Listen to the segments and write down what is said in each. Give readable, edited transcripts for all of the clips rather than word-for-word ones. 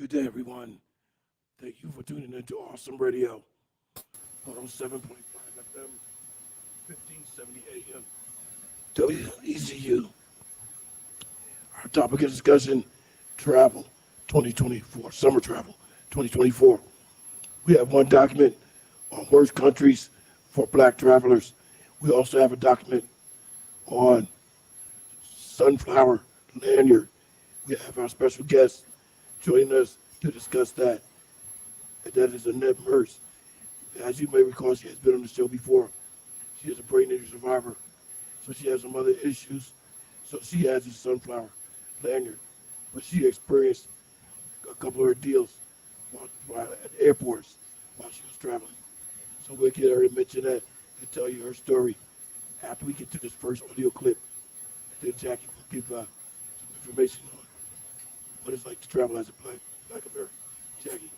Good day, everyone. Thank you for tuning in to Awesome Radio, 107.5 FM, 1570 AM, WECU. Our topic of discussion, travel 2024, summer travel 2024. We have one document on worst countries for black travelers. We also have a document on sunflower lanyard. We have our special guest joining us to discuss that, and that is Annette Merce. As you may recall, she has been on the show before. She is a brain injury survivor, so she has some other issues. So she has a sunflower lanyard, but she experienced a couple of ordeals at airports while she was traveling. So we'll get her to mention that and tell you her story after we get to this first audio clip. And then Jackie will give some information on what it's like to travel as a black American. Jackie.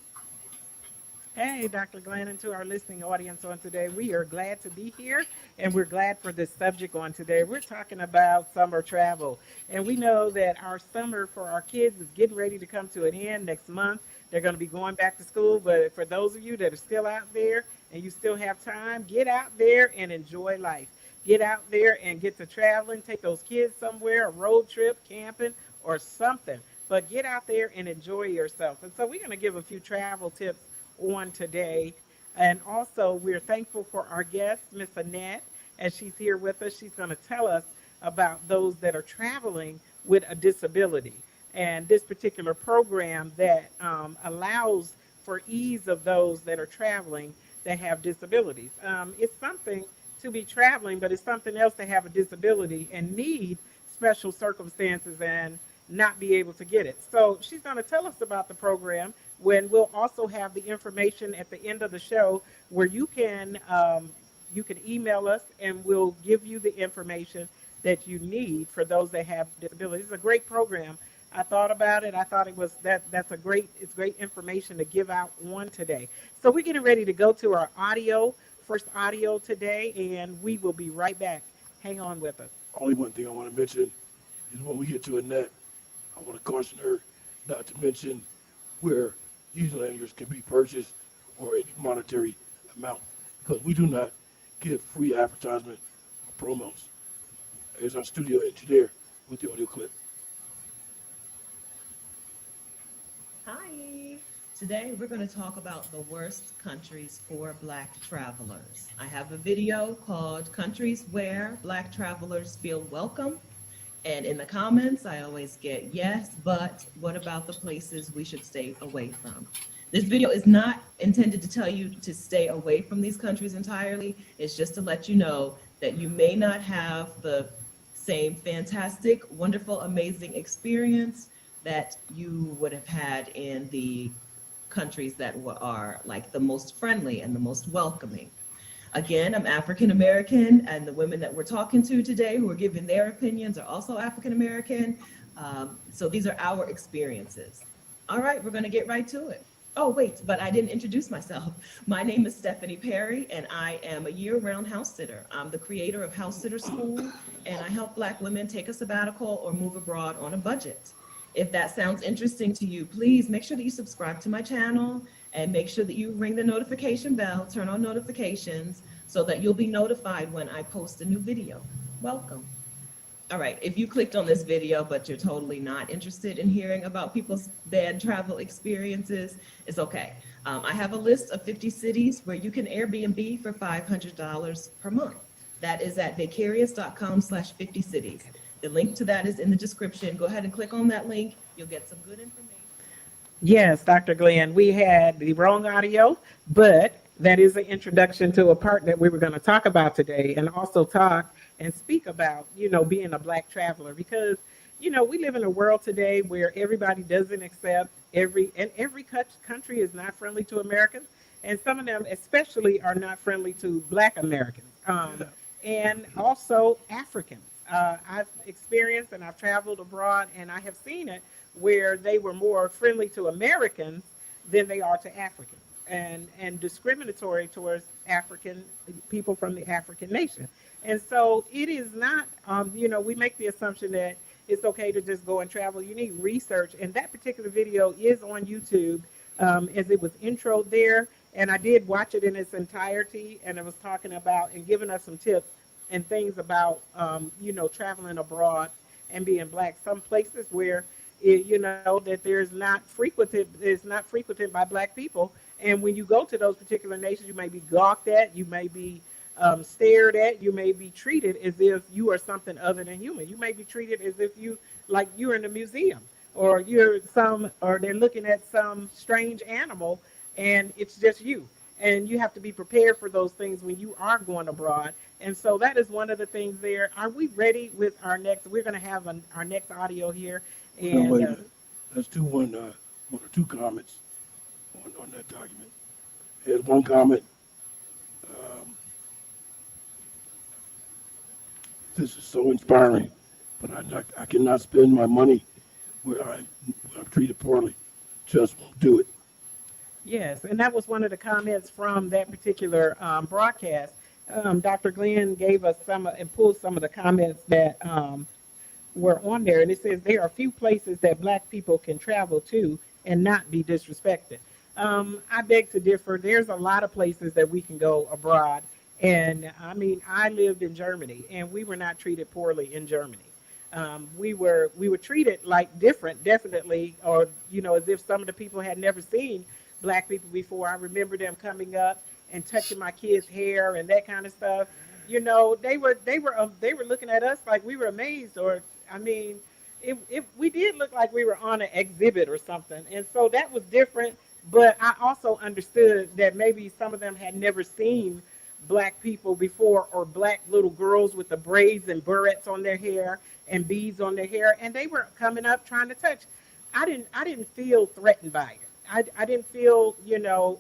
Hey, Dr. Glenn, and to our listening audience on today, we are glad to be here, and we're glad for this subject on today. We're talking about summer travel, and we know that our summer for our kids is getting ready to come to an end next month. They're going to be going back to school, but for those of you that are still out there and you still have time, get out there and enjoy life. Get out there and get to traveling, take those kids somewhere, a road trip, camping, or something. But get out there and enjoy yourself. And so we're going to give a few travel tips on today. And also, we're thankful for our guest, Miss Annette, as she's here with us. She's going to tell us about those that are traveling with a disability. And this particular program that allows for ease of those that are traveling that have disabilities. It's something to be traveling, but it's something else to have a disability and need special circumstances and not be able to get it. So she's going to tell us about the program when we'll also have the information at the end of the show where you can email us and we'll give you the information that you need for those that have disabilities. It's a great program. I thought about it. I thought it was it's great information to give out on today. So we're getting ready to go to our first audio today, and we will be right back. Hang on with us. Only one thing I want to mention is when we get to Annette, I want to caution her not to mention where these lanyards can be purchased or any monetary amount, because we do not give free advertisement or promos. Here's our studio engineer with the audio clip. Hi. Today we're going to talk about the worst countries for Black travelers. I have a video called Countries Where Black Travelers Feel Welcome. And in the comments, I always get, yes, but what about the places we should stay away from? This video is not intended to tell you to stay away from these countries entirely. It's just to let you know that you may not have the same fantastic, wonderful, amazing experience that you would have had in the countries that are like the most friendly and the most welcoming. Again, I'm African American, and the women that we're talking to today who are giving their opinions are also African American. So these are our experiences. All right, we're going to get right to it. Oh, wait, but I didn't introduce myself. My name is Stephanie Perry, and I am a year-round house sitter. I'm the creator of House Sitter School, and I help Black women take a sabbatical or move abroad on a budget. If that sounds interesting to you, please make sure that you subscribe to my channel and make sure that you ring the notification bell, turn on notifications so that you'll be notified when I post a new video. Welcome. All right, if you clicked on this video, but you're totally not interested in hearing about people's bad travel experiences, it's okay. I have a list of 50 cities where you can Airbnb for $500 per month. That is at vicarious.com/50 cities. The link to that is in the description. Go ahead and click on that link. You'll get some good information. Yes, Dr. Glenn, we had the wrong audio, but that is an introduction to a part that we were going to talk about today, and also talk and speak about, being a Black traveler, because, we live in a world today where everybody doesn't accept every country is not friendly to Americans, and some of them especially are not friendly to Black Americans, and also Africans. I've experienced and I've traveled abroad, and I have seen it where they were more friendly to Americans than they are to Africans, and discriminatory towards African people from the African nation. And so it is not, we make the assumption that it's okay to just go and travel. You need research. And that particular video is on YouTube, as it was introed there. And I did watch it in its entirety, and it was talking about and giving us some tips and things about, traveling abroad and being black. Some places where, that is not frequented by black people. And when you go to those particular nations, you may be gawked at, you may be stared at, you may be treated as if you are something other than human. You may be treated as if like you're in a museum, or they're looking at some strange animal, and it's just you. And you have to be prepared for those things when you are going abroad. And so that is one of the things there. Are we ready with our next? We're going to have our next audio here. No, And wait a minute. Let's do one or two comments on that document. Here's one comment. Um, this is so inspiring, but I cannot spend my money where I'm treated poorly. Just won't do it. yes, and that was one of the comments from that particular broadcast. Dr. Glenn gave us and pulled some of the comments that were on there, and it says there are few places that black people can travel to and not be disrespected. I beg to differ. There's a lot of places that we can go abroad, and I mean, I lived in Germany, and we were not treated poorly in Germany. We were treated like different, definitely, or as if some of the people had never seen black people before. I remember them coming up and touching my kids' hair and that kind of stuff. They were looking at us like we were amazed, or I mean, we did look like we were on an exhibit or something, and so that was different. But I also understood that maybe some of them had never seen black people before, or black little girls with the braids and barrettes on their hair and beads on their hair, and they were coming up trying to touch. I didn't feel threatened by it. I didn't feel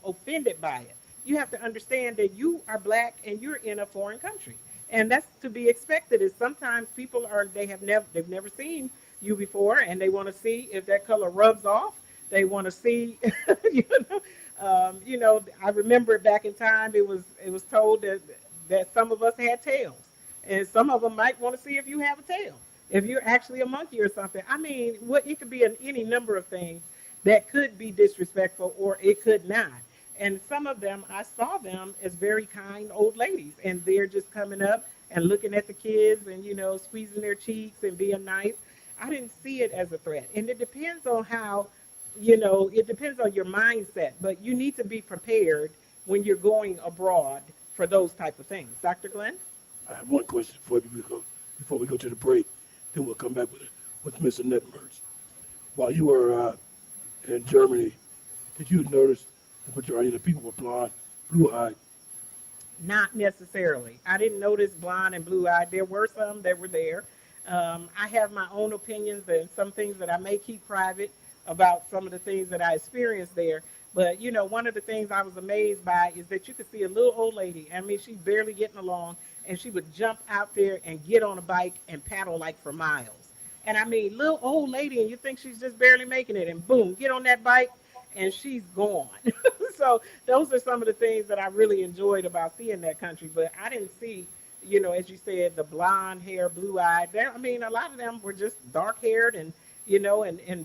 offended by it. You have to understand that you are black and you're in a foreign country, and that's to be expected. Is sometimes people they've never seen you before, and they want to see if that color rubs off. They want to see, you I remember back in time it was told that some of us had tails, and some of them might want to see if you have a tail, if you're actually a monkey or something. I mean, it could be any number of things that could be disrespectful, or it could not. And some of them, I saw them as very kind old ladies, and they're just coming up and looking at the kids and squeezing their cheeks and being nice. I didn't see it as a threat, and it depends on how, it depends on your mindset. But you need to be prepared when you're going abroad for those type of things. Dr. Glenn? I have one question before we go to the break. Then we'll come back with Miss Annette Mertz. While you were in Germany, did you notice the majority of the people were blonde, blue-eyed? Not necessarily. I didn't notice blonde and blue-eyed. There were some that were there. I have my own opinions and some things that I may keep private about some of the things that I experienced there. But, one of the things I was amazed by is that you could see a little old lady. I mean, she's barely getting along, and she would jump out there and get on a bike and paddle like for miles. And I mean, little old lady, and you think she's just barely making it, and boom, get on that bike, and she's gone. So those are some of the things that I really enjoyed about seeing that country. But I didn't see, as you said, the blonde hair, blue-eyed. I mean, a lot of them were just dark-haired and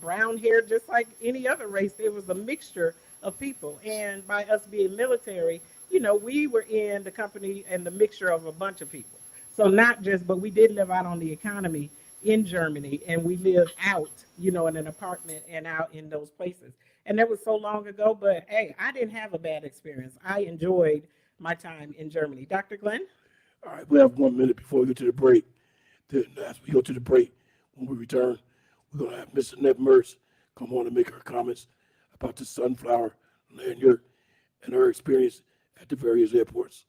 brown-haired, just like any other race. It was a mixture of people. And by us being military, we were in the company and the mixture of a bunch of people. So not just, but we did live out on the economy in Germany, and we lived out, in an apartment and out in those places. And that was so long ago, but hey, I didn't have a bad experience. I enjoyed my time in Germany. Dr. Glenn? All right, we have 1 minute before we go to the break. Then as we go to the break, when we return, we're going to have Miss Annette Mertz come on and make her comments about the sunflower lanyard and her experience at the various airports.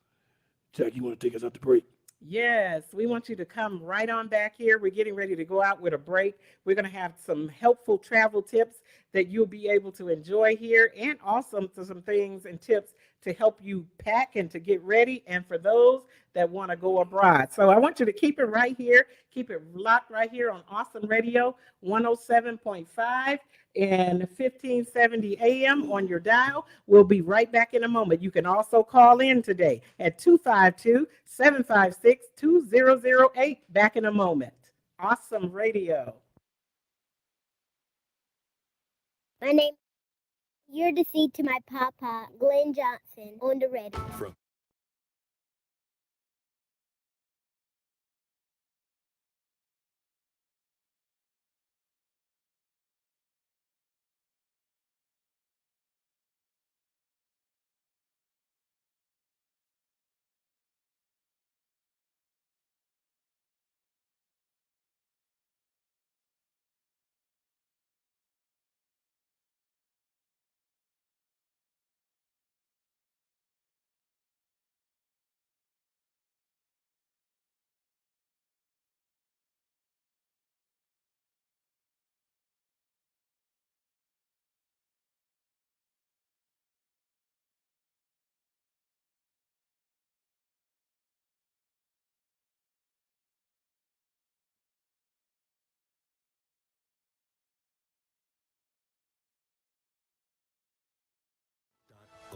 Jack, you want to take us out to break? Yes, we want you to come right on back here. We're getting ready to go out with a break. We're going to have some helpful travel tips that you'll be able to enjoy here, and also some things and tips to help you pack and to get ready, and for those that want to go abroad. So I want you to keep it right here. Keep it locked right here on Awesome Radio 107.5 and 1570 AM on your dial. We'll be right back in a moment. You can also call in today at 252-756-2008. Back in a moment. Awesome Radio. My name You're the seed to my papa, Glenn Johnson, on the radio.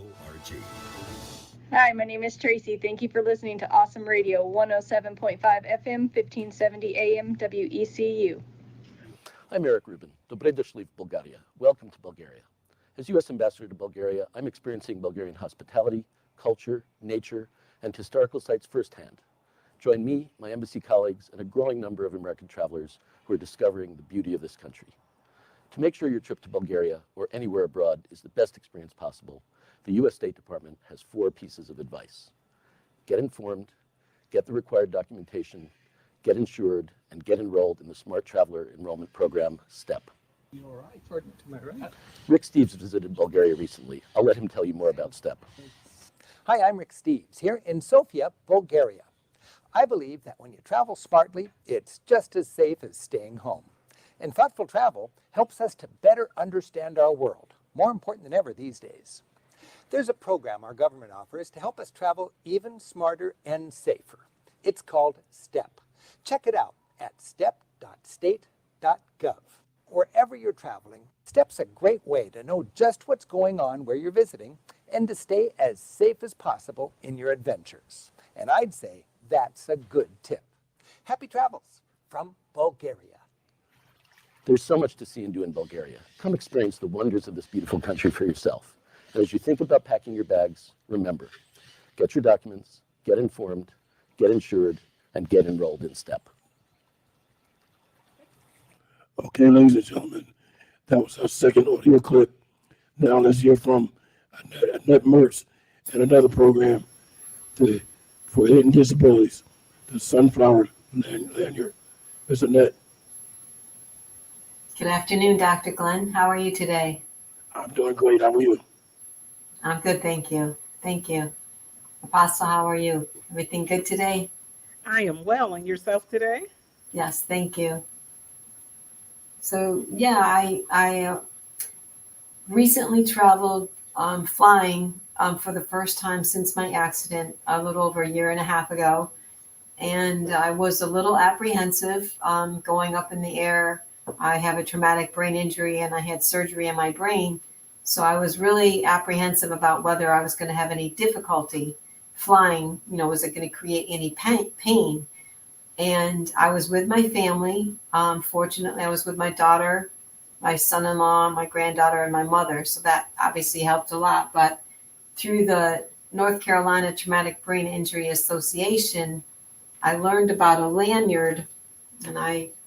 org. Hi, my name is Tracy. Thank you for listening to Awesome Radio 107.5 FM, 1570 AM, WECU. I'm Eric Rubin. Dobre došli v Bulgaria. Welcome to Bulgaria. As U.S. Ambassador to Bulgaria, I'm experiencing Bulgarian hospitality, culture, nature, and historical sites firsthand. Join me, my embassy colleagues, and a growing number of American travelers who are discovering the beauty of this country. To make sure your trip to Bulgaria or anywhere abroad is the best experience possible, the U.S. State Department has 4 pieces of advice. Get informed, get the required documentation, get insured, and get enrolled in the Smart Traveler Enrollment Program, STEP. You're right, Jordan, to my right. Rick Steves visited Bulgaria recently. I'll let him tell you more about STEP. Hi, I'm Rick Steves, here in Sofia, Bulgaria. I believe that when you travel smartly, it's just as safe as staying home. And thoughtful travel helps us to better understand our world, more important than ever these days. There's a program our government offers to help us travel even smarter and safer. It's called STEP. Check it out at step.state.gov. Wherever you're traveling, STEP's a great way to know just what's going on where you're visiting and to stay as safe as possible in your adventures. And I'd say that's a good tip. Happy travels from Bulgaria. There's so much to see and do in Bulgaria. Come experience the wonders of this beautiful country for yourself. And as you think about packing your bags, remember, get your documents, get informed, get insured, and get enrolled in STEP. Okay, ladies and gentlemen, that was our second audio clip. Now let's hear from Annette Mertz and another program for hidden disabilities, the Sunflower Lanyard. Ms. Annette. Good afternoon, Dr. Glenn. How are you today? I'm doing great. How are you? I'm good, thank you. Thank you. Apostle, how are you? Everything good today? I am well, and yourself today? Yes, thank you. So, yeah, I recently traveled flying for the first time since my accident a little over a year and a half ago. And I was a little apprehensive going up in the air. I have a traumatic brain injury and I had surgery in my brain. So I was really apprehensive about whether I was going to have any difficulty flying. You know, was it going to create any pain? And I was with my family. Fortunately, I was with my daughter, my son-in-law, my granddaughter, and my mother. So that obviously helped a lot. But through the North Carolina Traumatic Brain Injury Association, I learned about a lanyard, and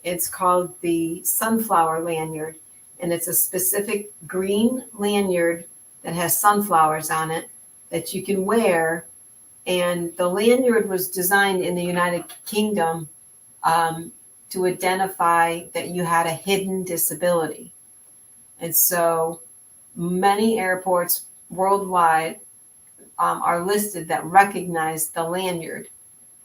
it's called the Sunflower Lanyard. And it's a specific green lanyard that has sunflowers on it that you can wear. And the lanyard was designed in the United Kingdom to identify that you had a hidden disability. And so many airports worldwide are listed that recognize the lanyard.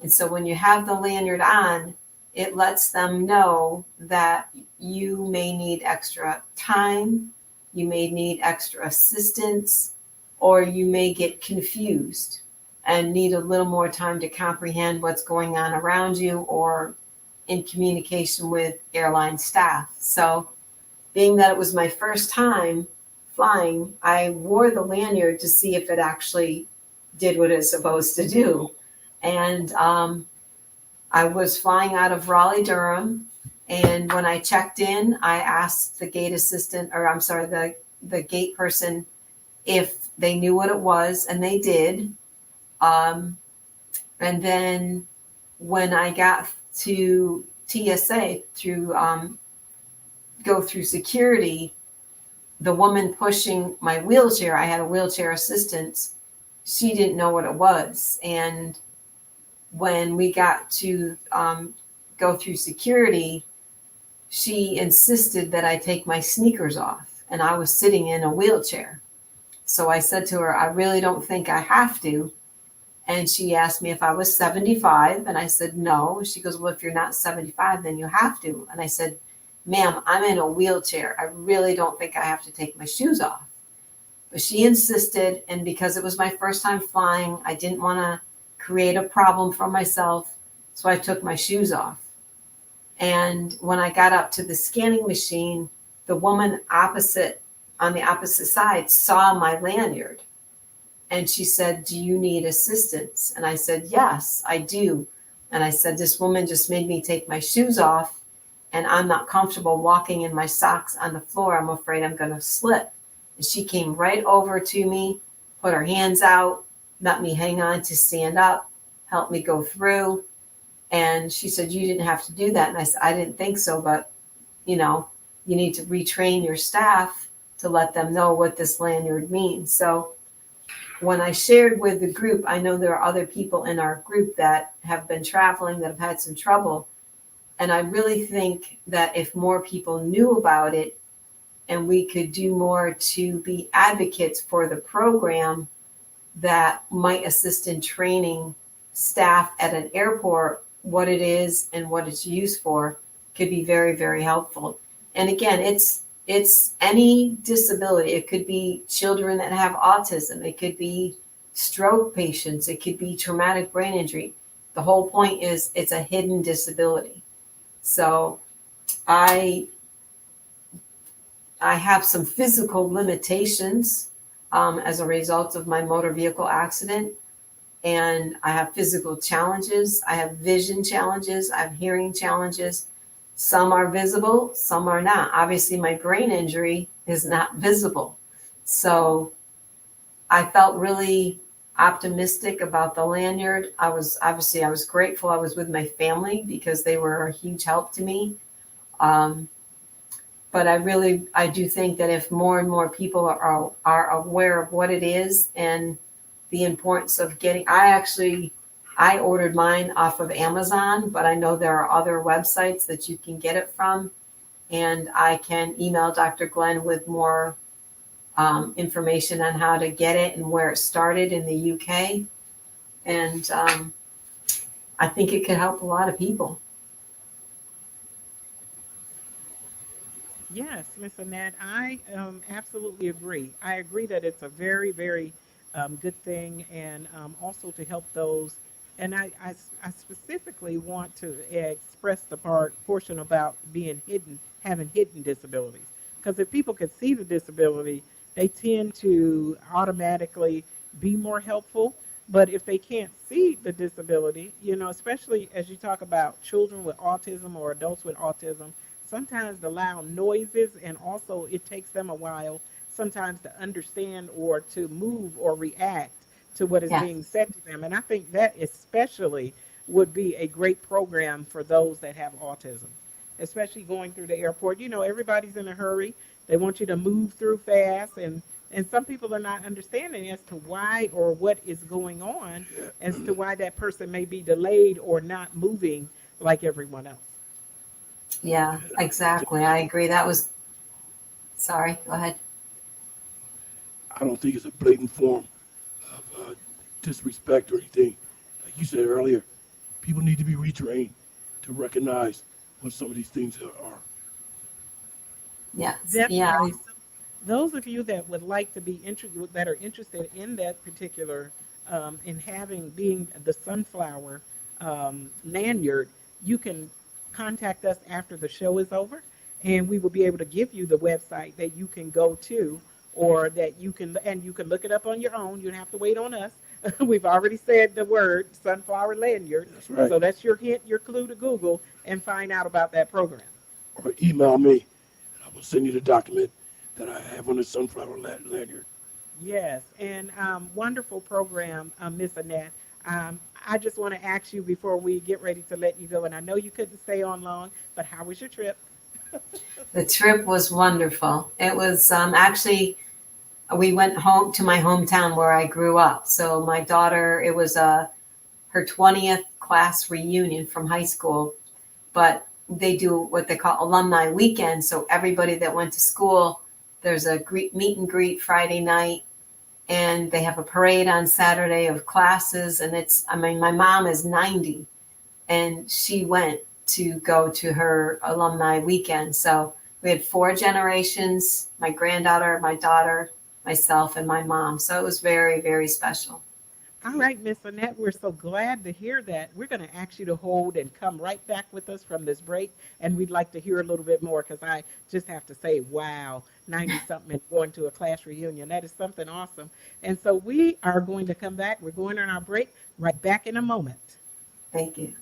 And so when you have the lanyard on, it lets them know that you may need extra time, you may need extra assistance, or you may get confused and need a little more time to comprehend what's going on around you or in communication with airline staff. So being that it was my first time flying, I wore the lanyard to see if it actually did what it's supposed to do. And I was flying out of Raleigh, Durham, And when I checked in, I asked the gate assistant, or I'm sorry, the gate person, if they knew what it was, and they did. And then when I got to TSA through go through security, the woman pushing my wheelchair, I had a wheelchair assistant, she didn't know what it was. And when we got to go through security, she insisted that I take my sneakers off, and I was sitting in a wheelchair. So I said to her, I really don't think I have to. And she asked me if I was 75, and I said no. She goes, well, if you're not 75, then you have to. And I said, ma'am, I'm in a wheelchair. I really don't think I have to take my shoes off. But she insisted, and because it was my first time flying, I didn't want to create a problem for myself, so I took my shoes off. And when I got up to the scanning machine, the woman on the opposite side saw my lanyard. And she said, do you need assistance? And I said, yes, I do. And I said, this woman just made me take my shoes off, and I'm not comfortable walking in my socks on the floor. I'm afraid I'm going to slip. And she came right over to me, put her hands out, let me hang on to stand up, helped me go through. And she said, you didn't have to do that. And I said, I didn't think so, but you need to retrain your staff to let them know what this lanyard means. So when I shared with the group, I know there are other people in our group that have been traveling that have had some trouble. And I really think that if more people knew about it and we could do more to be advocates for the program that might assist in training staff at an airport, what it is and what it's used for, could be very, very helpful. And again, it's any disability. It could be children that have autism. It could be stroke patients. It could be traumatic brain injury. The whole point is it's a hidden disability. So I have some physical limitations as a result of my motor vehicle accident. And I have physical challenges. I have vision challenges. I have hearing challenges. Some are visible, some are not. Obviously, my brain injury is not visible. So I felt really optimistic about the lanyard. I was grateful I was with my family because they were a huge help to me. But I do think that if more and more people are aware of what it is and the importance of I ordered mine off of Amazon, but I know there are other websites that you can get it from. And I can email Dr. Glenn with more information on how to get it and where it started in the UK. And I think it could help a lot of people. Yes, Miss Annette, I absolutely agree. I agree that it's a very, very good thing, and also to help those. And I specifically want to express the portion about being hidden, having hidden disabilities. Because if people can see the disability, they tend to automatically be more helpful. But if they can't see the disability, especially as you talk about children with autism or adults with autism, sometimes the loud noises, and also it takes them a while sometimes to understand or to move or react to what is being Yes. said to them. And I think that especially would be a great program for those that have autism, especially going through the airport. Everybody's in a hurry. They want you to move through fast, and some people are not understanding as to why or what is going on, as to why that person may be delayed or not moving like everyone else. Yeah, exactly. I agree. Sorry, go ahead. I don't think it's a blatant form of disrespect or anything. Like you said earlier, people need to be retrained to recognize what some of these things are. Yes. Yeah. Definitely. So those of you that would like to be interested, that are interested in that particular, in being the sunflower lanyard, you can contact us after the show is over, and we will be able to give you the website that you can go to, or that you can look it up on your own. You don't have to wait on us. We've already said the word sunflower lanyard. That's right. So that's your hint, your clue to Google and find out about that program. or email me, and I will send you the document that I have on the sunflower lanyard. Yes, and wonderful program, Miss Annette. I just want to ask you before we get ready to let you go, and I know you couldn't stay on long, but how was your trip? The trip was wonderful. It was actually, we went home to my hometown where I grew up. So my daughter, it was her 20th class reunion from high school, but they do what they call alumni weekend. So everybody that went to school, there's a meet and greet Friday night, and they have a parade on Saturday of classes. And it's, I mean, my mom is 90, and she went to go to her alumni weekend. So we had four generations: my granddaughter, my daughter, myself, and my mom. So it was very, very special. All right, Miss Annette, we're so glad to hear that. We're going to ask you to hold and come right back with us from this break, and we'd like to hear a little bit more because I just have to say, wow, 90 something and going to a class reunion. That is something awesome. And so we are going to come back. We're going on our break right back in a moment. Thank you.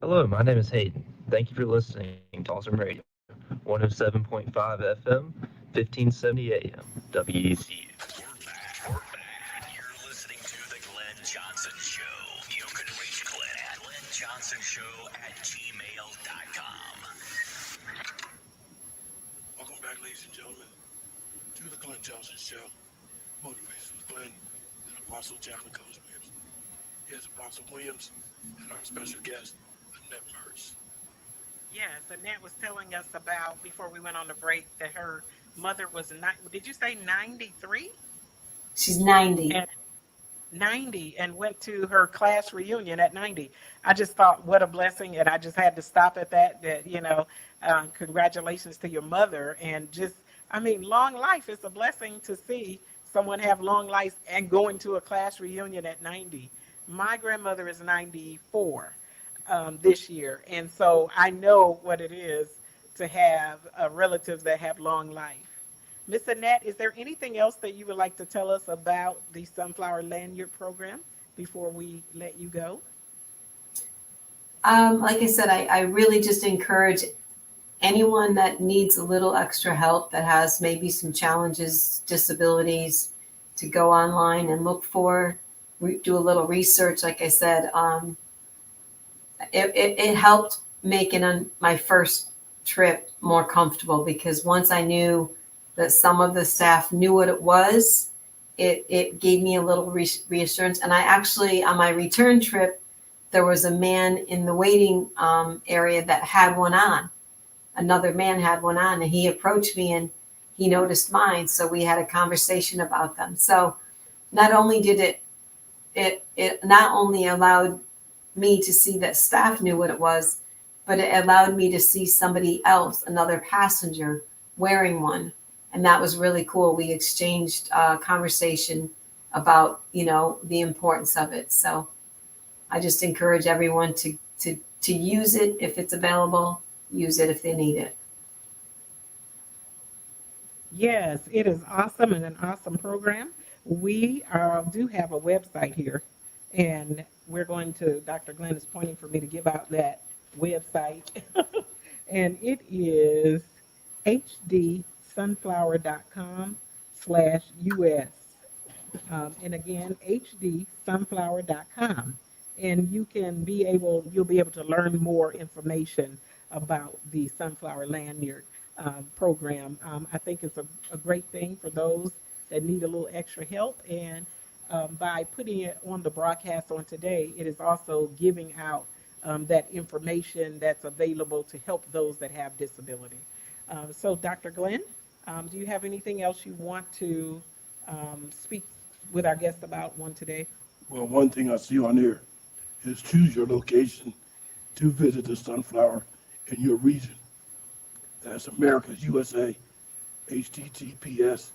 Hello, my name is Hayden. Thank you for listening to Awesome Radio, 107.5 FM, 1570 AM, WECU. You're listening to The Glenn Johnson Show. You can reach Glenn at glennjohnsonshow@gmail.com. Welcome back, ladies and gentlemen, to the Glenn Johnson Show. Motivations with Glenn and Apostle Jacqueline Combs Williams. Here's Apostle Williams and our special guest, Annette Mertz. Yes, Annette was telling us about before we went on the break that her mother was not, did you say 93? She's 90. And 90 and went to her class reunion at 90. I just thought, what a blessing. And I just had to stop at that, congratulations to your mother. And just, I mean, long life is a blessing to see someone have long life and going to a class reunion at 90. My grandmother is 94 this year. And so I know what it is to have relatives that have long life. Miss Annette, is there anything else that you would like to tell us about the Sunflower Lanyard program before we let you go? Like I said, I really just encourage anyone that needs a little extra help, that has maybe some challenges, disabilities, to go online and look for, do a little research. Like I said, it helped making my first trip more comfortable, because once I knew that some of the staff knew what it was, it gave me a little reassurance. And I actually, on my return trip, there was a man in the waiting area that had one on. Another man had one on, and he approached me and he noticed mine. So we had a conversation about them. So not only did it not only allowed me to see that staff knew what it was, but it allowed me to see somebody else, another passenger, wearing one. And that was really cool. We exchanged conversation about, the importance of it. So I just encourage everyone to use it if it's available, use it if they need it. Yes, it is awesome and an awesome program. We do have a website here, and we're going to, Dr. Glenn is pointing for me to give out that website, and it is hdsunflower.com/US. And again, hdsunflower.com. And you'll be able to learn more information about the Sunflower Lanyard program. I think it's a great thing for those that need a little extra help. And by putting it on the broadcast on today, it is also giving out that information that's available to help those that have disability. So, Dr. Glenn, do you have anything else you want to speak with our guest about one today? Well, one thing I see on there is choose your location to visit the sunflower in your region. That's America's USA, https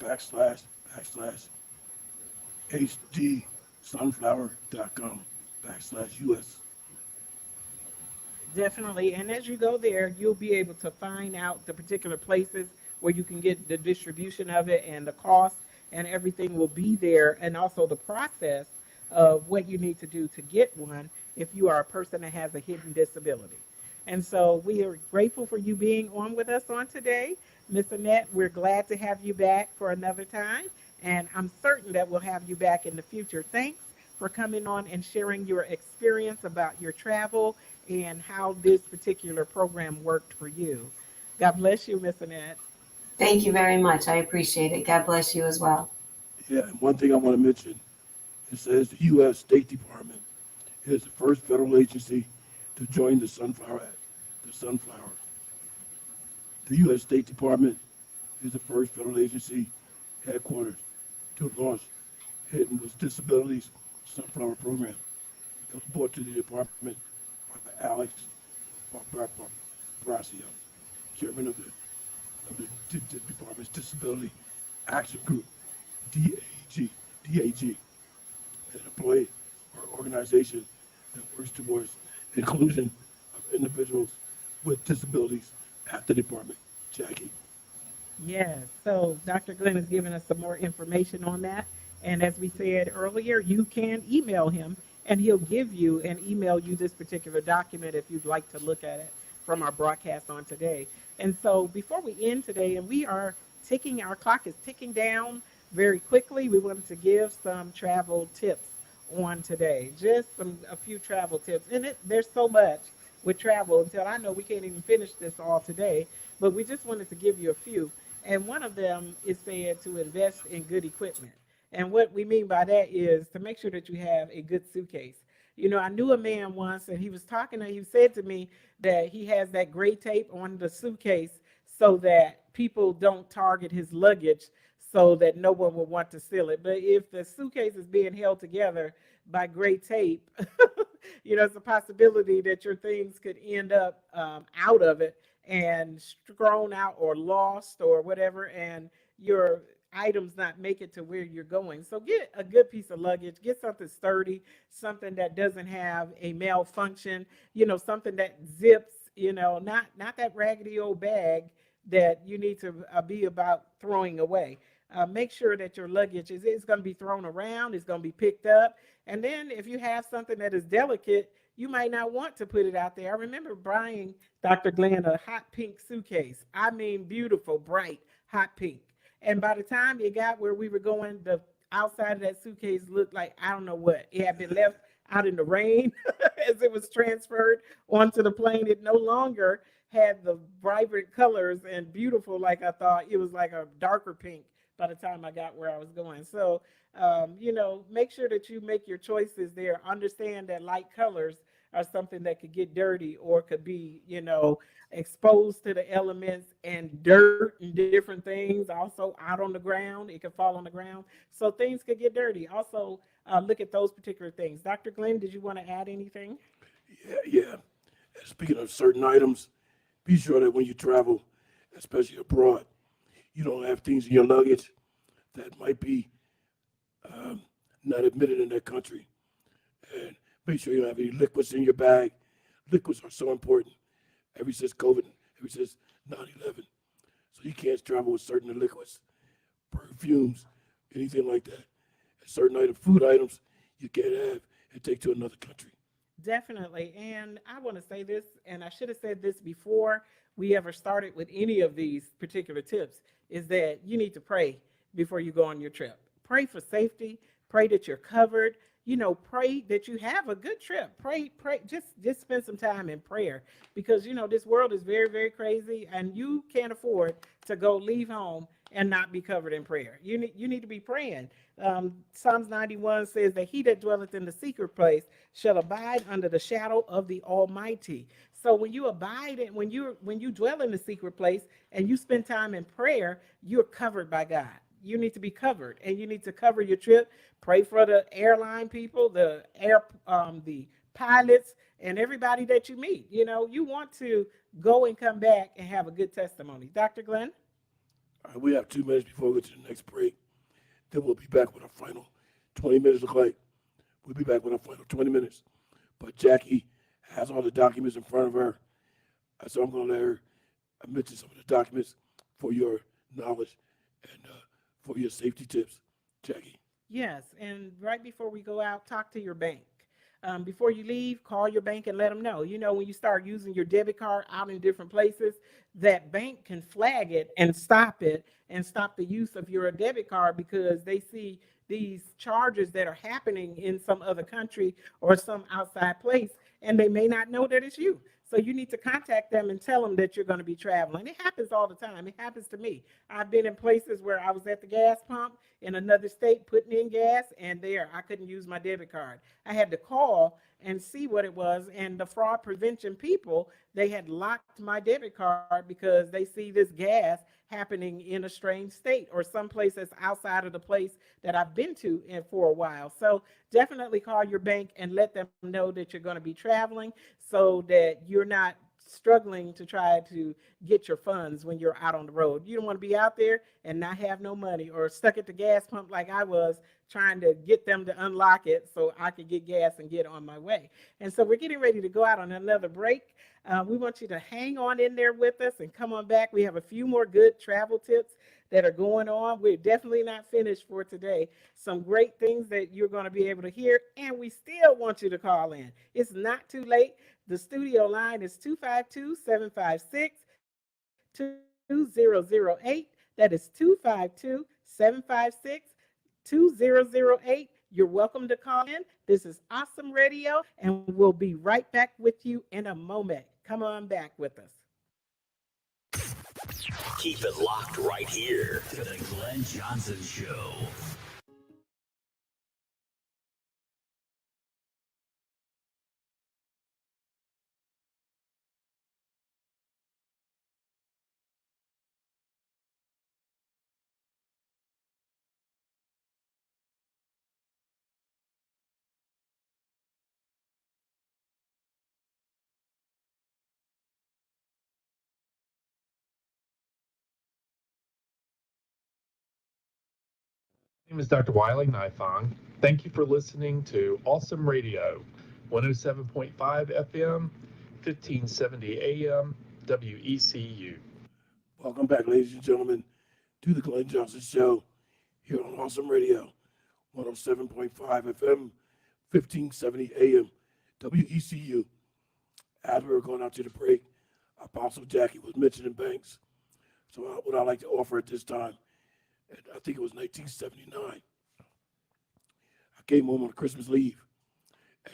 hdsunflower.com/US. Definitely. And as you go there, you'll be able to find out the particular places where you can get the distribution of it, and the cost and everything will be there. And also the process of what you need to do to get one if you are a person that has a hidden disability. And so we are grateful for you being on with us on today. Miss Annette, we're glad to have you back for another time. And I'm certain that we'll have you back in the future. Thanks for coming on and sharing your experience about your travel and how this particular program worked for you. God bless you, Miss Annette. Thank you very much. I appreciate it. God bless you as well. Yeah, and one thing I want to mention, it says the U.S. State Department is the first federal agency to join the Sunflower Act. The Sunflower. The U.S. State Department is the first federal agency headquarters to launch Hidden with Disabilities Sunflower Program. It was brought to the department by Alex Barbracio, chairman of the department's Disability Action Group, DAG, DAG, an employee or organization that works towards inclusion of individuals with disabilities at the department. Jackie. Yes, so Dr. Glenn has given us some more information on that. And as we said earlier, you can email him and he'll give you and email you this particular document if you'd like to look at it from our broadcast on today. And so before we end today, and we are ticking, our clock is ticking down very quickly, we wanted to give some travel tips on today. Just a few travel tips. And there's so much with travel until I know we can't even finish this all today, but we just wanted to give you a few. And one of them is said to invest in good equipment. And what we mean by that is to make sure that you have a good suitcase. You know, I knew a man once and he was talking and he said to me that he has that gray tape on the suitcase so that people don't target his luggage so that no one will want to steal it. But if the suitcase is being held together by gray tape, you know, it's a possibility that your things could end up out of it and thrown out or lost or whatever, and your items not make it to where you're going. So get a good piece of luggage, get something sturdy, something that doesn't have a malfunction, you know, something that zips, you know, not that raggedy old bag that you need to be about throwing away. Make sure that your luggage is going to be thrown around, it's going to be picked up. And then if you have something that is delicate, you might not want to put it out there. I remember buying Dr. Glenn a hot pink suitcase. I mean, beautiful, bright, hot pink. And by the time it got where we were going, the outside of that suitcase looked like, I don't know what. It had been left out in the rain as it was transferred onto the plane. It no longer had the vibrant colors and beautiful like I thought. It was like a darker pink by the time I got where I was going. So, you know, make sure that you make your choices there. Understand that light colors are something that could get dirty or could be, you know, exposed to the elements and dirt and different things. Also out on the ground, it could fall on the ground. So things could get dirty. Also, look at those particular things. Dr. Glenn, did you want to add anything? Yeah. And speaking of certain items, be sure that when you travel, especially abroad, you don't have things in your luggage that might be not admitted in that country. And make sure you don't have any liquids in your bag. Liquids are so important. Ever since COVID, ever since 9/11. So you can't travel with certain liquids, perfumes, anything like that. And certain food items you can't have and take to another country. Definitely. And I want to say this, and I should have said this before we ever started with any of these particular tips, is that you need to pray before you go on your trip. Pray for safety, pray that you're covered. pray that you have a good trip. Pray, just spend some time in prayer because this world is very, very crazy, and you can't afford to go leave home and not be covered in prayer. You need to be praying. Psalms 91 says that he that dwelleth in the secret place shall abide under the shadow of the Almighty. So when you abide and when you dwell in the secret place and you spend time in prayer, you're covered by God. You need to be covered, and you need to cover your trip. Pray for the airline people, the pilots, and everybody that you meet. You want to go and come back and have a good testimony. Dr. Glenn? All right, we have 2 minutes before we go to the next break. Then we'll be back with our final 20 minutes of clay. We'll be back with our final 20 minutes. But Jackie has all the documents in front of her. So I'm going to let her mention some of the documents for your knowledge and for your safety tips. Jackie. Yes, and right before we go out, talk to your bank. Before you leave, call your bank and let them know. When you start using your debit card out in different places, that bank can flag it and stop the use of your debit card because they see these charges that are happening in some other country or some outside place, and they may not know that it's you. So you need to contact them and tell them that you're going to be traveling. It happens all the time. It happens to me. I've been in places where I was at the gas pump in another state putting in gas, and I couldn't use my debit card. I had to call and see what it was, and the fraud prevention people, they had locked my debit card because they see this gas happening in a strange state or someplace that's outside of the place that I've been to for a while. So definitely call your bank and let them know that you're going to be traveling so that you're not struggling to try to get your funds when you're out on the road. You don't want to be out there and not have no money or stuck at the gas pump like I was trying to get them to unlock it so I could get gas and get on my way. And so we're getting ready to go out on another break. We want you to hang on in there with us and come on back. We have a few more good travel tips that are going on. We're definitely not finished for today. Some great things that you're going to be able to hear, and we still want you to call in. It's not too late. The studio line is 252-756-2008. That is 252-756-2008. You're welcome to call in. This is Awesome Radio, and we'll be right back with you in a moment. Come on back with us. Keep it locked right here to the Glenn Johnson Show. My name is Dr. Wiley Nifong. Thank you for listening to Awesome Radio, 107.5 FM, 1570 AM, WECU. Welcome back, ladies and gentlemen, to the Glenn Johnson Show here on Awesome Radio, 107.5 FM, 1570 AM, WECU. As we were going out to the break, Apostle Jackie was mentioning banks. So what I'd like to offer at this time, and I think it was 1979, I came home on Christmas Eve,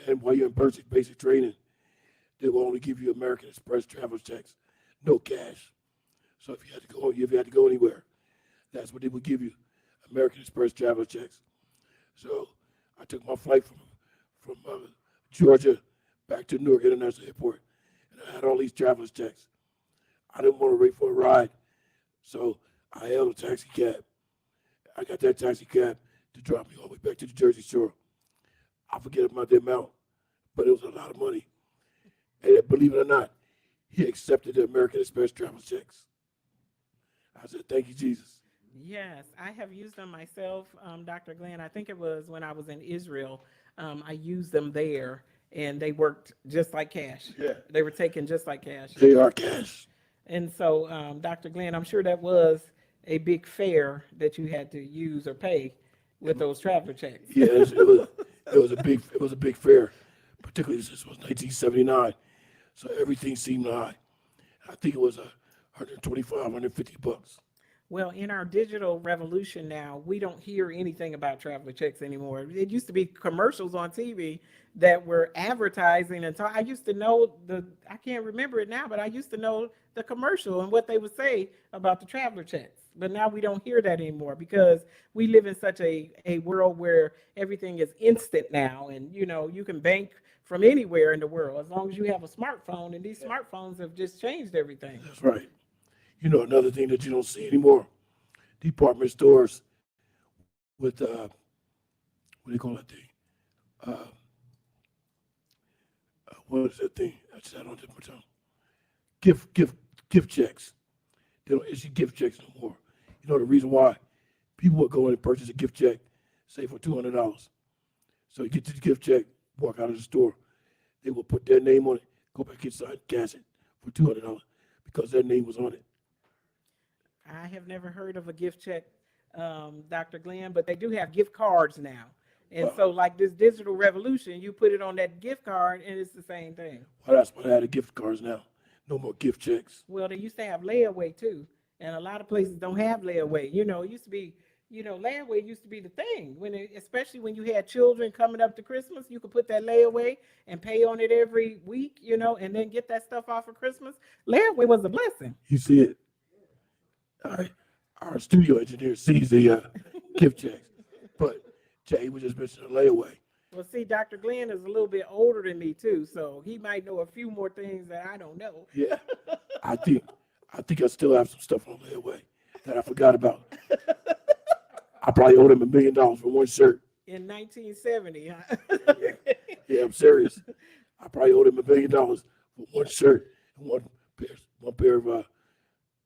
and while you're in basic training, they will only give you American Express travel checks, no cash. So if you had to go anywhere, that's what they would give you, American Express travel checks. So I took my flight from Georgia back to Newark International Airport, and I had all these traveler's checks. I didn't want to wait for a ride, so I hailed a taxi cab. I got that taxi cab to drop me all the way back to the Jersey Shore. I forget about the amount, but it was a lot of money. And believe it or not, he accepted the American Express travel checks. I said, thank you, Jesus. Yes, I have used them myself, Dr. Glenn. I think it was when I was in Israel. I used them there, and they worked just like cash. Yeah. They were taken just like cash. They are cash. And so, Dr. Glenn, I'm sure that was a big fare that you had to use or pay with those traveler checks. Yeah, it was a big fare, particularly since it was 1979. So everything seemed high. I think it was $125, $150. Well, in our digital revolution now, we don't hear anything about traveler checks anymore. It used to be commercials on TV that were advertising and I used to know I can't remember it now, but I used to know the commercial and what they would say about the traveler checks. But now we don't hear that anymore because we live in such a world where everything is instant now, and you can bank from anywhere in the world as long as you have a smartphone, and these smartphones have just changed everything. That's right. Another thing that you don't see anymore, department stores with what do you call that thing? Uh, what is that thing? I said on the tongue. Gift, gift, gift checks. They don't issue gift checks no more. The reason why? People would go in and purchase a gift check, say for $200. So you get the gift check, walk out of the store. They will put their name on it, go back inside, cash it for $200 because their name was on it. I have never heard of a gift check, Dr. Glenn, but they do have gift cards now. And Well, so, like this digital revolution, you put it on that gift card, and it's the same thing. well, that's why they had the gift cards now. No more gift checks. Well, they used to have layaway too, and a lot of places don't have layaway. It used to be, layaway used to be the thing especially when you had children coming up to Christmas, you could put that layaway and pay on it every week, and then get that stuff off for Christmas. Layaway was a blessing. You see it. Our studio engineer sees the gift checks, but Jay was just mentioning a layaway. Well, see, Dr. Glenn is a little bit older than me too, so he might know a few more things that I don't know. Yeah, I think I still have some stuff on layaway that I forgot about. I probably owed him $1 million for one shirt. In 1970, huh? Yeah, I'm serious. I probably owed him $1 million for one shirt and one pair of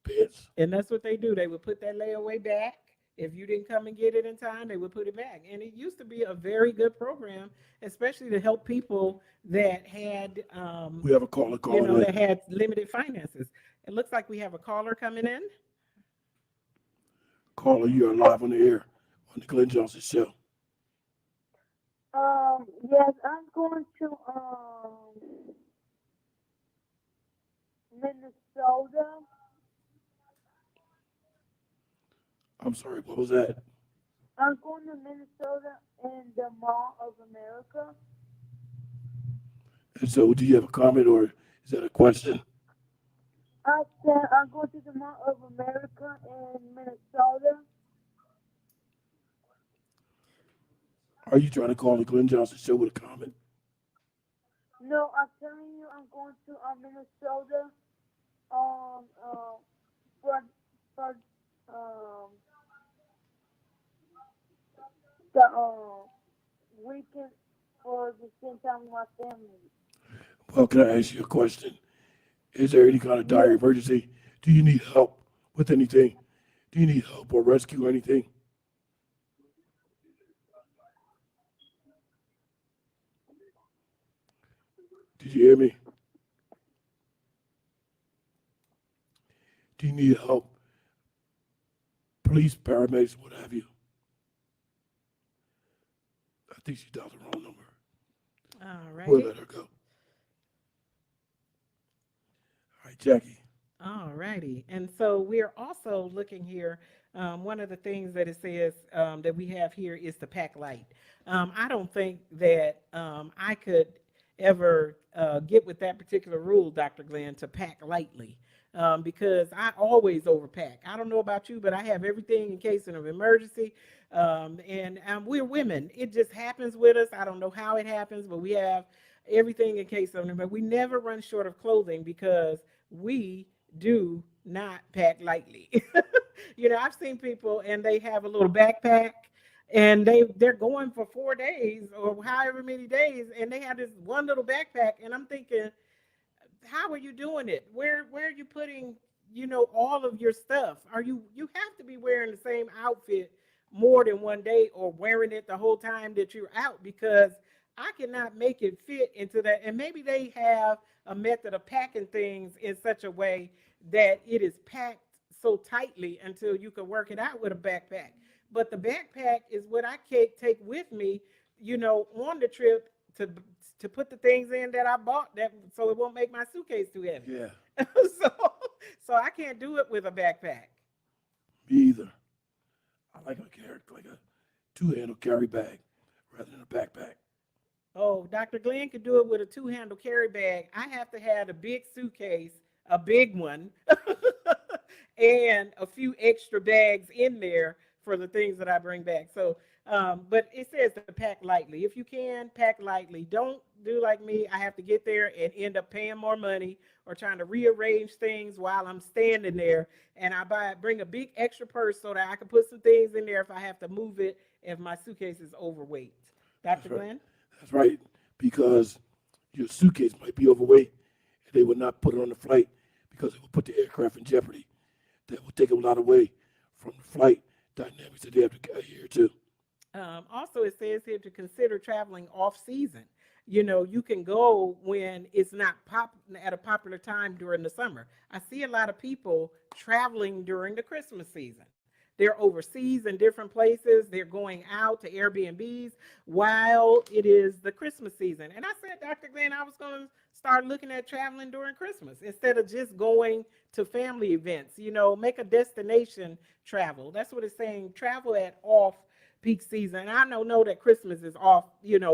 pants. And that's what they do. They would put that layaway back. If you didn't come and get it in time, they would put it back. And it used to be a very good program, especially to help people that had, We have a caller calling in. that had limited finances. It looks like we have a caller coming in. Caller, you are live on the air on the Glenn Johnson Show. Yes, I'm going to Minnesota. I'm sorry, what was that? I'm going to Minnesota and the Mall of America. And so, do you have a comment or is that a question? I said I'm going to the Mall of America in Minnesota. Are you trying to call the Glenn Johnson Show with a comment? No, I'm telling you, I'm going to Minnesota on for the weekend for the same time with my family. Well, can I ask you a question? Is there any kind of dire emergency? Do you need help with anything? Do you need help or rescue or anything? Did you hear me? Do you need help? Police, paramedics, what have you? I think she dialed the wrong number. All right. We'll let her go. All right, Jackie. All righty. And so we're also looking here. One of the things that it says that we have here is the pack light. I don't think that I could ever get with that particular rule, Dr. Glenn, to pack lightly. Because I always overpack. I don't know about you, but I have everything in case of an emergency. And we're women. It just happens with us. I don't know how it happens, but we have everything in case of, but we never run short of clothing because we do not pack lightly. I've seen people and they have a little backpack and they're going for 4 days or however many days, and they have this one little backpack, and I'm thinking, how are you doing it? Where are you putting, all of your stuff? You have to be wearing the same outfit more than 1 day or wearing it the whole time that you're out, because I cannot make it fit into that. And maybe they have a method of packing things in such a way that it is packed so tightly until you can work it out with a backpack. But the backpack is what I can take with me, on the trip to put the things in that I bought, that so it won't make my suitcase too heavy. Yeah. so so I can't do it with a backpack. Me either. I like a two-handle carry bag rather than a backpack. Oh, Dr. Glenn could do it with a two-handle carry bag. I have to have a big suitcase, a big one, and a few extra bags in there for the things that I bring back. So, but it says to pack lightly. If you can, pack lightly. Don't do like me. I have to get there and end up paying more money or trying to rearrange things while I'm standing there. And bring a big extra purse so that I can put some things in there if I have to move it if my suitcase is overweight. That's Dr. right. Glenn? That's right. Because your suitcase might be overweight and they would not put it on the flight because it will put the aircraft in jeopardy. That will take a lot away from the flight dynamics that they have to adhere to. Also, it says here to consider traveling off season. You know, you can go when it's not at a popular time during the summer. I see a lot of people traveling during the Christmas season. They're overseas in different places. They're going out to Airbnbs while it is the Christmas season. And I said, Dr. Glenn, I was going to start looking at traveling during Christmas instead of just going to family events. You know, make a destination travel. That's what it's saying. Travel at off peak season. I know that Christmas is off,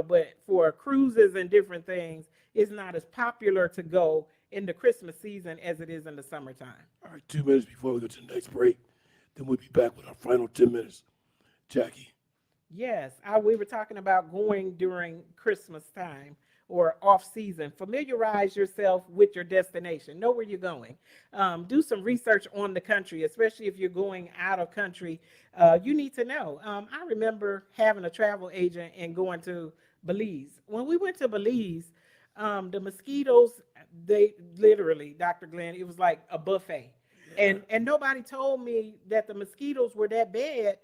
but for cruises and different things, it's not as popular to go in the Christmas season as it is in the summertime. All right, 2 minutes before we go to the next break. Then we'll be back with our final 10 minutes. Jackie. Yes, we were talking about going during Christmas time or off season. Familiarize yourself with your destination. Know where you're going. Do some research on the country, especially if you're going out of country. You need to know. I remember having a travel agent and going to Belize. When we went to Belize, the mosquitoes, they literally, Dr. Glenn, it was like a buffet. And nobody told me that the mosquitoes were that bad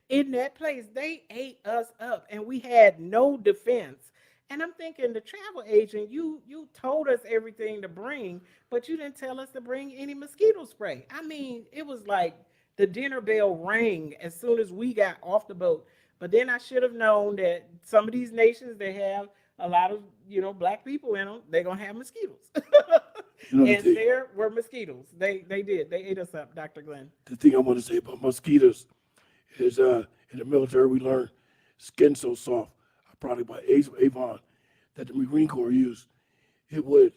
in that place. They ate us up and we had no defense. And I'm thinking the travel agent, you told us everything to bring, but you didn't tell us to bring any mosquito spray. I mean, it was like the dinner bell rang as soon as we got off the boat. But then I should have known that some of these nations, they have a lot of, black people in them, they're going to have mosquitoes. And there were mosquitoes. They did. They ate us up, Dr. Glenn. The thing I want to say about mosquitoes is in the military we learned Skin So Soft, a product by Avon that the Marine Corps used. It would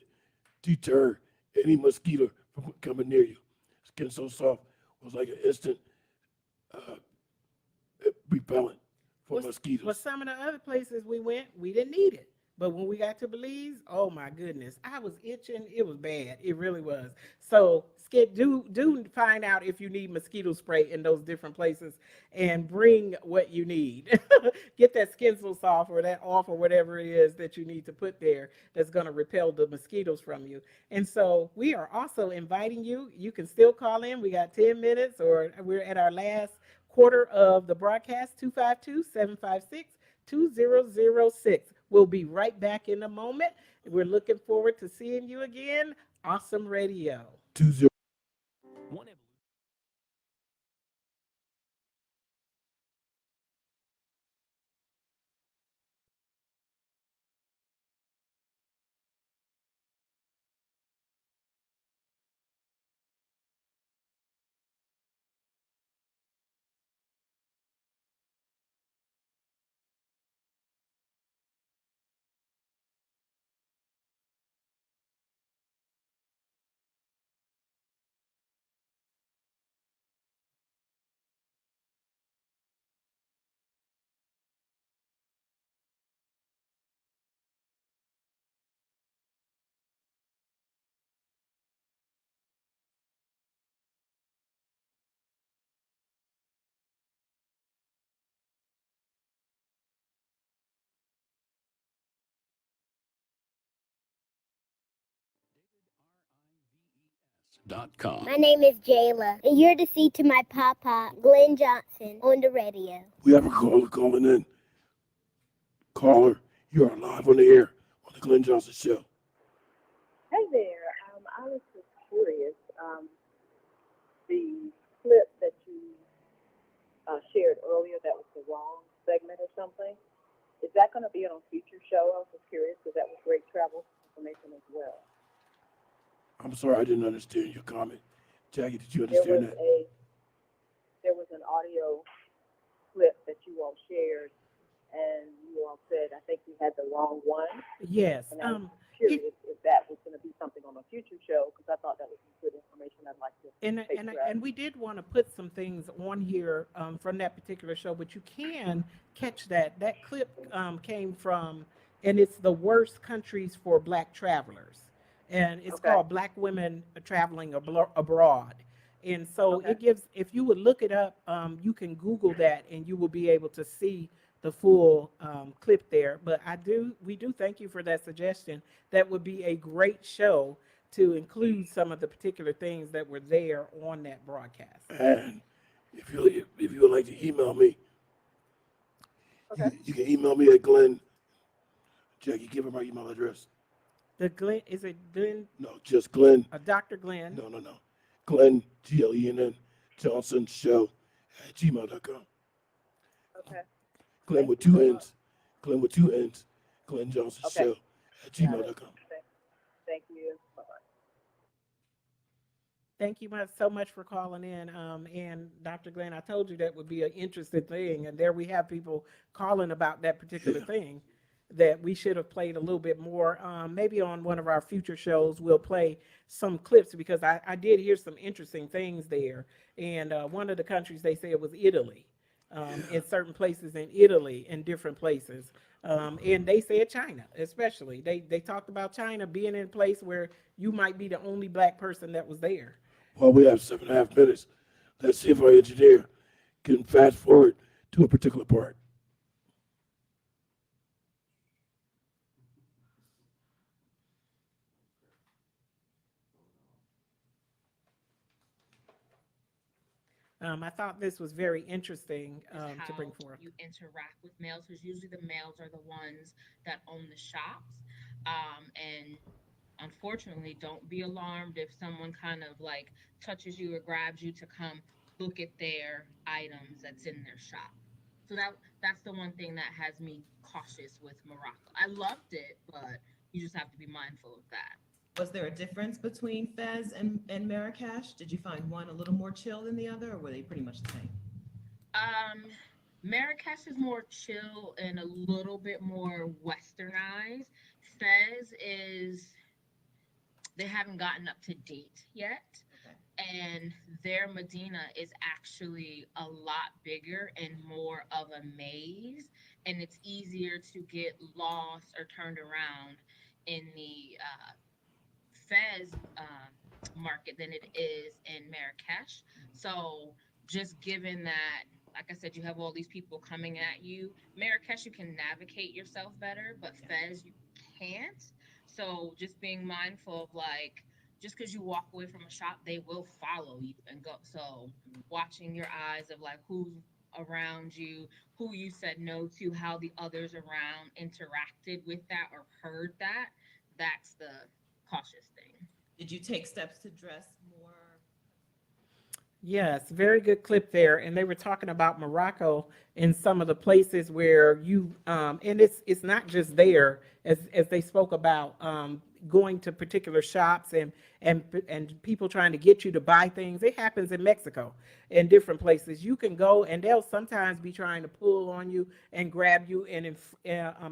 deter any mosquito from coming near you. Skin So Soft was like an instant uh, repellent for mosquitoes. Well, some of the other places we went, we didn't need it. But when we got to Belize, oh my goodness, I was itching. It was bad. It really was. So do find out if you need mosquito spray in those different places and bring what you need. Get that Skin So Soft or that off or whatever it is that you need to put there that's going to repel the mosquitoes from you. And so we are also inviting you. You can still call in. We got 10 minutes or we're at our last quarter of the broadcast, 252-756-2006. We'll be right back in a moment. We're looking forward to seeing you again. Awesome Radio. 20. .com. My name is Jayla, and you're to see to my papa, Glenn Johnson, on the radio. We have a caller calling in. Caller, you are live on the air on the Glenn Johnson Show. Hey there. I was just curious. The clip that you shared earlier, that was the wrong segment or something. Is that going to be on a future show? I was just curious because that was great travel information as well. I'm sorry, I didn't understand your comment. Jackie, did you understand that? Yes. And I was It, curious if that was going to be something on a future show because I thought that was some good information I'd like to take and grab. we did want to put some things on here from that particular show, but you can catch that. That clip came from, and it's the worst countries for Black travelers, and it's Okay. called Black Women Traveling Abroad. And so Okay. it gives, if you would look it up, you can Google that, and you will be able to see the full clip there. But we do thank you for that suggestion. That would be a great show to include some of the particular things that were there on that broadcast. And if you would like to email me, Okay. you can email me at Glenn. Jackie, give her my email address. The Glenn, is it Glenn, No, just Glenn. Dr. Glenn? No. Glenn, Glenn, Johnson Show at gmail.com. Okay. Glenn Thank with you two so much. N's. Glenn with two N's. Glenn Johnson Okay. Show at Got it. gmail.com. Thank you. Bye bye. Thank you so much for calling in. And Dr. Glenn, I told you that would be an interesting thing. And there we have people calling about that particular Yeah. thing that we should have played a little bit more. Maybe on one of our future shows, we'll play some clips because I did hear some interesting things there. And one of the countries they said was Italy, in certain places in Italy, in different places. And they said China, especially. They talked about China being in a place where you might be the only Black person that was there. Well, we have 7.5 minutes. Let's see if our engineer can fast forward to a particular part. I thought this was very interesting Is to bring how forth. you interact with males, because usually the males are the ones that own the shops. And unfortunately, don't be alarmed if someone kind of like touches you or grabs you to come look at their items that's in their shop. So that's the one thing that has me cautious with Morocco. I loved it, but you just have to be mindful of that. Was there a difference between Fez and Marrakesh? Did you find one a little more chill than the other, or were they pretty much the same? Um, Marrakesh is more chill and a little bit more westernized. Fez is, they haven't gotten up to date yet. Okay. And their Medina is actually a lot bigger and more of a maze, and it's easier to get lost or turned around in the Fez market than it is in Marrakesh. So just given that, like I said, you have all these people coming at you, Marrakesh you can navigate yourself better, but Fez you can't. So just being mindful of like, just because you walk away from a shop, they will follow you and go. So watching your eyes of like who's around you, who you said no to, how the others around interacted with that or heard that, that's the cautious thing. Did you take steps to dress more? Yes, very good clip there. And they were talking about Morocco and some of the places where and it's not just there, as they spoke about going to particular shops and people trying to get you to buy things. It happens in Mexico in different places. You can go and they'll sometimes be trying to pull on you and grab you and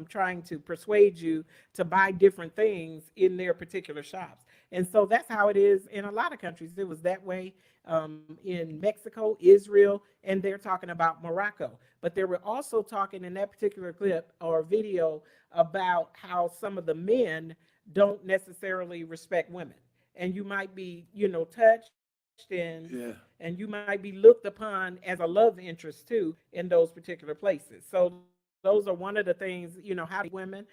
trying to persuade you to buy different things in their particular shops. And so that's how it is in a lot of countries. It was that way in Mexico, Israel, and they're talking about Morocco. But they were also talking in that particular clip or video about how some of the men don't necessarily respect women. And you might be, touched Yeah. and you might be looked upon as a love interest too in those particular places. So those are one of the things, how women,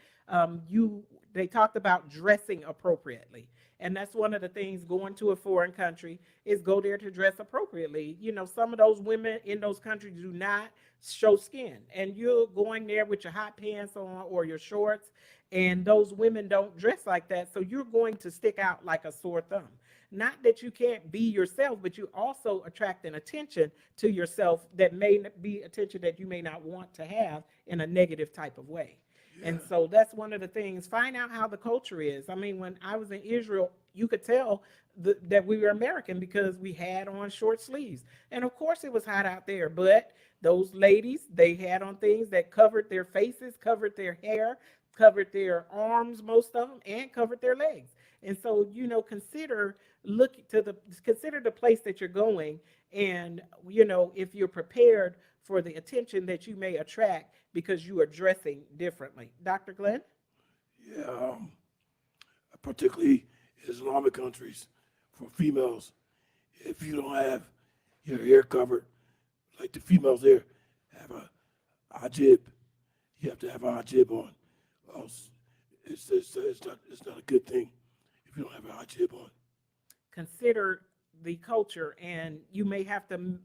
they talked about dressing appropriately. And that's one of the things going to a foreign country is go there to dress appropriately. Some of those women in those countries do not show skin. And you're going there with your hot pants on or your shorts, and those women don't dress like that. So you're going to stick out like a sore thumb. Not that you can't be yourself, but you also attract an attention to yourself that may be attention that you may not want to have in a negative type of way. And so that's one of the things. Find out how the culture is. I mean, when I was in Israel, you could tell that we were American because we had on short sleeves. And of course, it was hot out there, but those ladies, they had on things that covered their faces, covered their hair, covered their arms, most of them, and covered their legs. And so, consider the place that you're going, and if you're prepared for the attention that you may attract because you are dressing differently. Dr. Glenn? Yeah, particularly Islamic countries for females. If you don't have your hair covered, like the females there have a hijab, you have to have a hijab on. Else, it's not a good thing if you don't have a hijab on. Consider the culture, and you may have to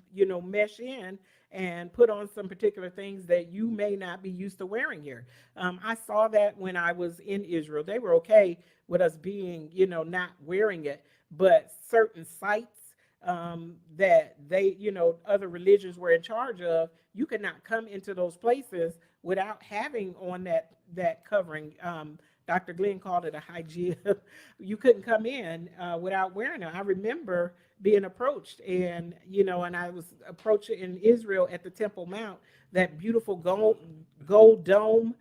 mesh in and put on some particular things that you may not be used to wearing here. I saw that when I was in Israel. They were okay with us being not wearing it, but certain sites that they other religions were in charge of, you could not come into those places without having on that covering. Dr. Glenn called it a hygiene. You couldn't come in without wearing it. I remember being approached, and I was approached in Israel at the Temple Mount, that beautiful gold dome,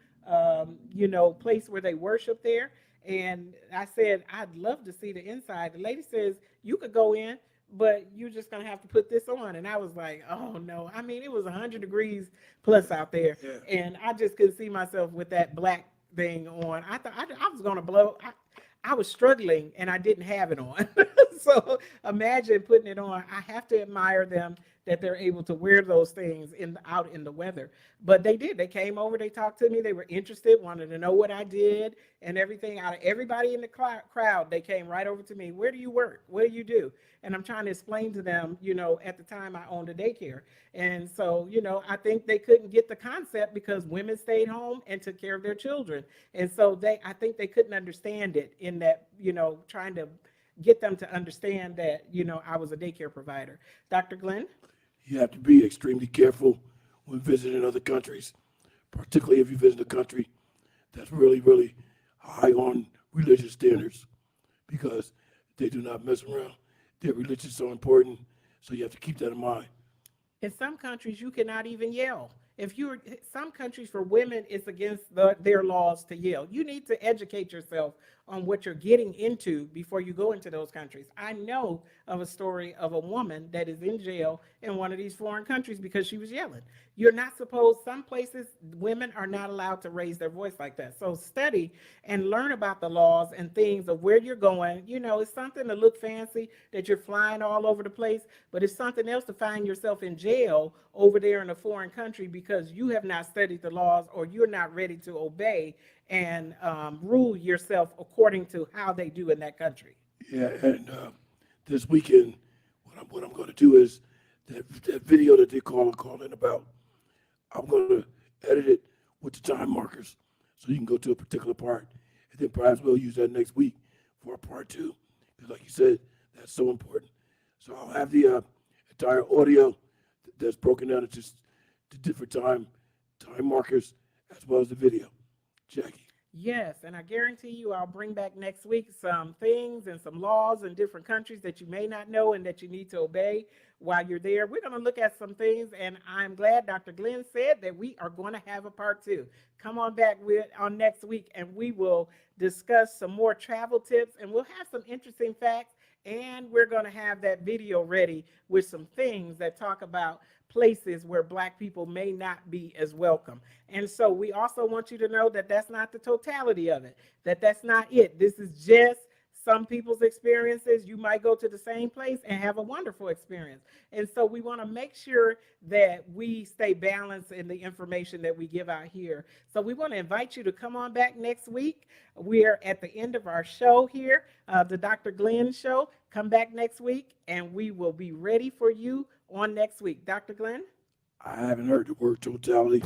place where they worship there. And I said, I'd love to see the inside. The lady says, you could go in, but you're just gonna have to put this on. And I was like, oh no. I mean, it was 100 degrees plus out there, Yeah. and I just couldn't see myself with that black thing on. I thought I was gonna blow. I was struggling and I didn't have it on. So imagine putting it on. I have to admire them that they're able to wear those things out in the weather. But they did. They came over, they talked to me, they were interested, wanted to know what I did and everything. Out of everybody in the crowd, they came right over to me. Where do you work? What do you do? And I'm trying to explain to them, at the time I owned a daycare. And so, I think they couldn't get the concept because women stayed home and took care of their children. And so I think they couldn't understand it in that, trying to get them to understand that, I was a daycare provider. Dr. Glenn? You have to be extremely careful when visiting other countries, particularly if you visit a country that's really, really high on religious standards, because they do not mess around. Their religion is so important, so you have to keep that in mind. In some countries, you cannot even yell. If you're Some countries for women, it's against their laws to yell. You need to educate yourself on what you're getting into before you go into those countries. I know of a story of a woman that is in jail in one of these foreign countries because she was yelling. You're not supposed, some places, women are not allowed to raise their voice like that. So study and learn about the laws and things of where you're going. It's something to look fancy that you're flying all over the place, but it's something else to find yourself in jail over there in a foreign country because you have not studied the laws or you're not ready to obey and rule yourself according to how they do in that country. Yeah, and this weekend, what I'm going to do is that video that they call in about. I'm going to edit it with the time markers so you can go to a particular part, and then perhaps we'll use that next week for a part two, because like you said, that's so important. So I'll have the entire audio that's broken down into the different time markers as well as the video. Jackie. Yes, and I guarantee you I'll bring back next week some things and some laws in different countries that you may not know and that you need to obey while you're there. We're going to look at some things, and I'm glad Dr. Glenn said that we are going to have a part two. Come on back on next week, and we will discuss some more travel tips, and we'll have some interesting facts, and we're going to have that video ready with some things that talk about places where Black people may not be as welcome. And so we also want you to know that that's not the totality of it, that that's not it. This is just some people's experiences. You might go to the same place and have a wonderful experience. And so we want to make sure that we stay balanced in the information that we give out here. So we want to invite you to come on back next week. We're at the end of our show here, the Dr. Glenn Show. Come back next week and we will be ready for you on next week. Dr. Glenn? I haven't heard the word totality.